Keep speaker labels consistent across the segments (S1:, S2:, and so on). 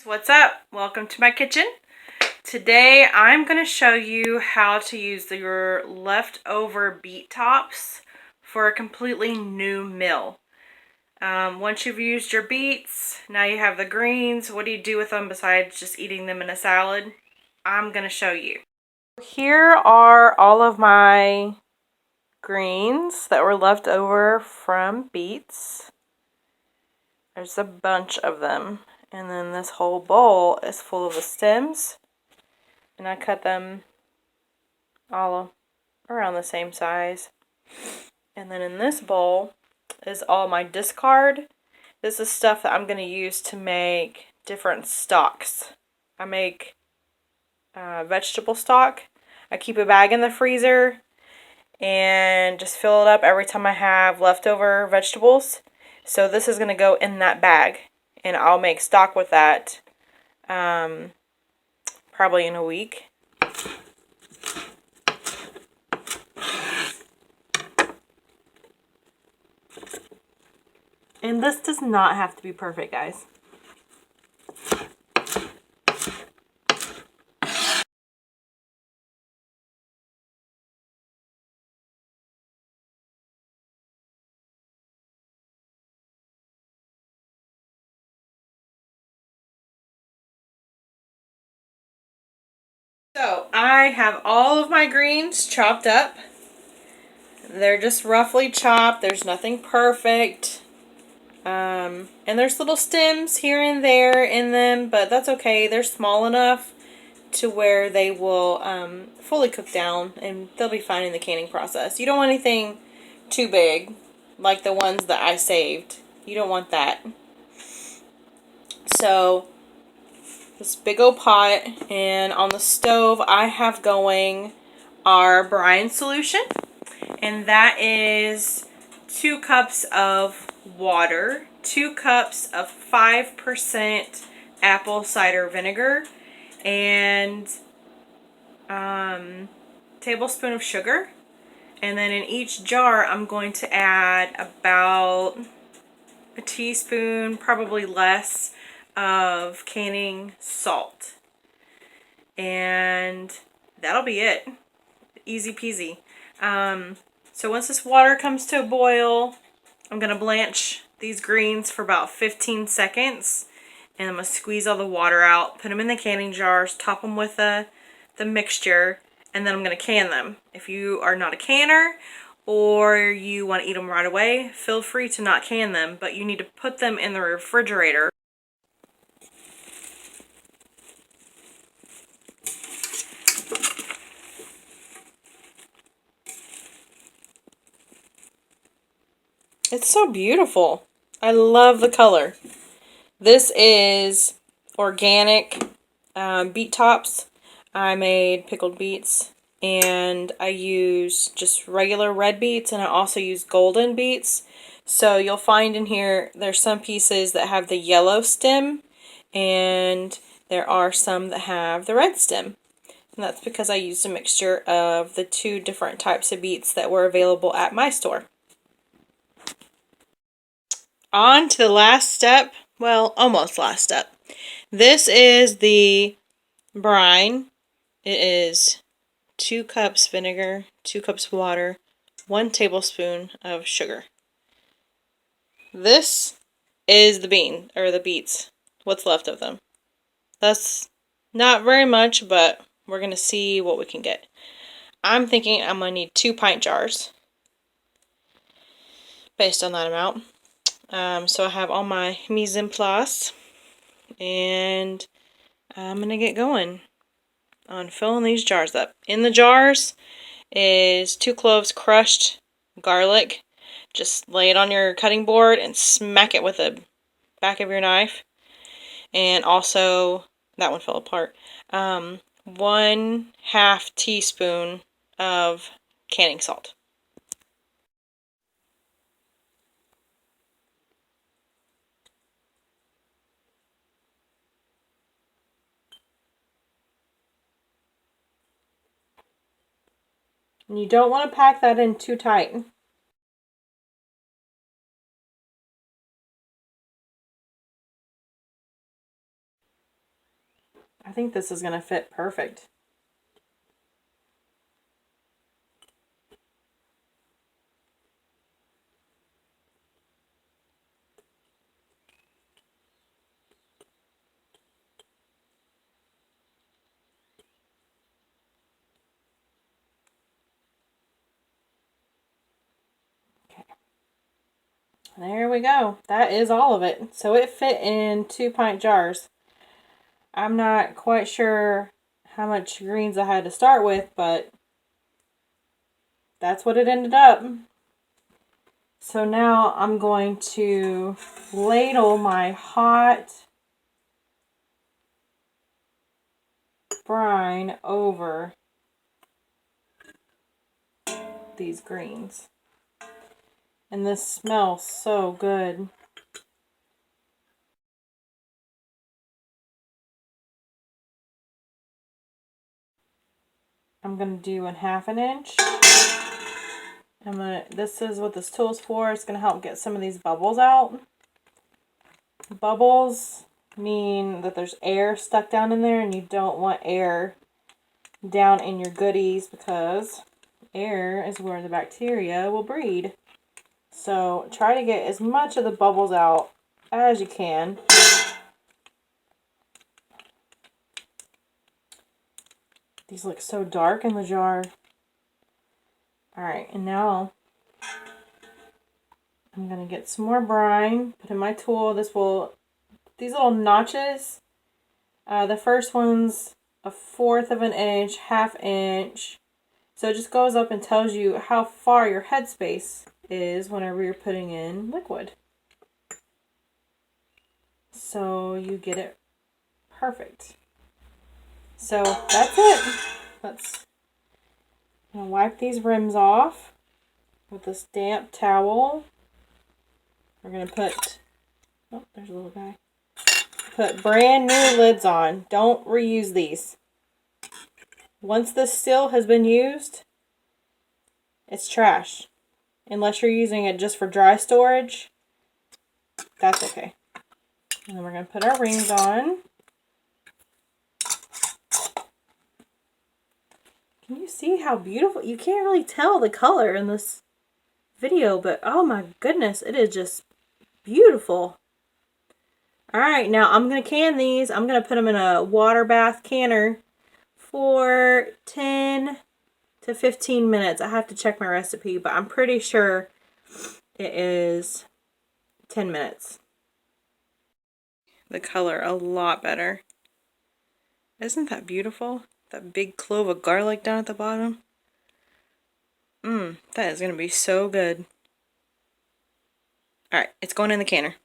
S1: What's up? Welcome to my kitchen. Today I'm going to show you how to use your leftover beet tops for a completely new meal. Once you've used your beets, now you have the greens. What do you do with them besides just eating them in a salad? I'm going to show you. Here are all of my greens that were left over from beets. There's a bunch of them. And then this whole bowl is full of the stems. And I cut them all around the same size. And then in this bowl is all my discard. This is stuff that I'm going to use to make different stocks. I make vegetable stock. I keep a bag in the freezer and just fill it up every time I have leftover vegetables. So this is going to go in that bag. And I'll make stock with that probably in a week. And this does not have to be perfect, guys. So I have all of my greens chopped up. They're just roughly chopped. There's nothing perfect. And there's little stems here and there in them, but that's okay. They're small enough to where they will fully cook down and they'll be fine in the canning process. You don't want anything too big like the ones that I saved. You don't want that. So this big old pot, and on the stove I have going our brine solution, and that is 2 cups of water, 2 cups of 5% apple cider vinegar, and tablespoon of sugar. And then in each jar I'm going to add about a teaspoon, probably less, of canning salt. And that'll be it. Easy peasy. So once this water comes to a boil, I'm going to blanch these greens for about 15 seconds. And I'm going to squeeze all the water out, put them in the canning jars, top them with the mixture, and then I'm going to can them. If you are not a canner or you want to eat them right away, feel free to not can them, but you need to put them in the refrigerator. It's so beautiful. I love the color. This is organic beet tops. I made pickled beets, and I use just regular red beets, and I also use golden beets. So you'll find in here there's some pieces that have the yellow stem, and there are some that have the red stem. And that's because I used a mixture of the 2 different types of beets that were available at my store. On to the last step. Well, almost last step. This is the brine. It is 2 cups vinegar, 2 cups water, 1 tablespoon of sugar. This is the beets, what's left of them. That's not very much, but we're going to see what we can get. I'm thinking I'm going to need 2 pint jars based on that amount. So I have all my mise en place, and I'm going to get going on filling these jars up. In the jars is 2 cloves crushed garlic. Just lay it on your cutting board and smack it with the back of your knife. And also, that one fell apart, 1/2 teaspoon of canning salt. And you don't want to pack that in too tight. I think this is going to fit perfect. There we go. That is all of it. So it fit in 2-pint jars. I'm not quite sure how much greens I had to start with, but that's what it ended up. So now I'm going to ladle my hot brine over these greens. And this smells so good. I'm going to do 1/2 inch. This is what this tool is for. It's going to help get some of these bubbles out. Bubbles mean that there's air stuck down in there, and you don't want air down in your goodies because air is where the bacteria will breed. So try to get as much of the bubbles out as you can. These look so dark in the jar. Alright, and now I'm going to get some more brine, put in my tool. These little notches, the first one's 1/4 of an inch, 1/2 inch. So it just goes up and tells you how far your headspace is whenever you're putting in liquid. So you get it perfect. So that's it. I'm going to wipe these rims off with this damp towel. We're going to put, oh, there's a little guy. Put brand new lids on. Don't reuse these. Once this still has been used, it's trash. Unless you're using it just for dry storage, that's okay. And then we're going to put our rings on. Can you see how beautiful? You can't really tell the color in this video, but oh my goodness, it is just beautiful. Alright, now I'm going to can these. I'm going to put them in a water bath canner for 10 to 15 minutes. I have to check my recipe, but I'm pretty sure it is 10 minutes. The color a lot better. Isn't that beautiful? That big clove of garlic down at the bottom. That is going to be so good. Alright, it's going in the canner.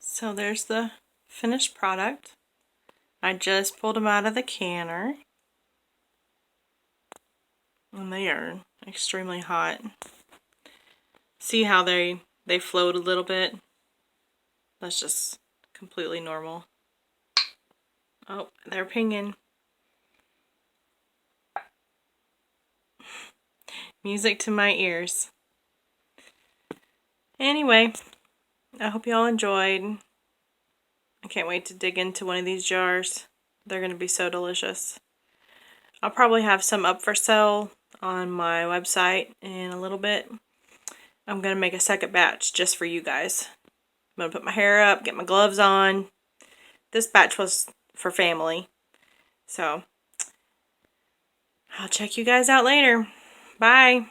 S1: So there's the finished product. I just pulled them out of the canner. And they are extremely hot. See how they float a little bit? That's just completely normal. Oh, they're pinging. Music to my ears. Anyway, I hope y'all enjoyed. I can't wait to dig into one of these jars. They're going to be so delicious. I'll probably have some up for sale on my website in a little bit. I'm going to make a second batch just for you guys. I'm going to put my hair up, get my gloves on. This batch was for family. So, I'll check you guys out later. Bye.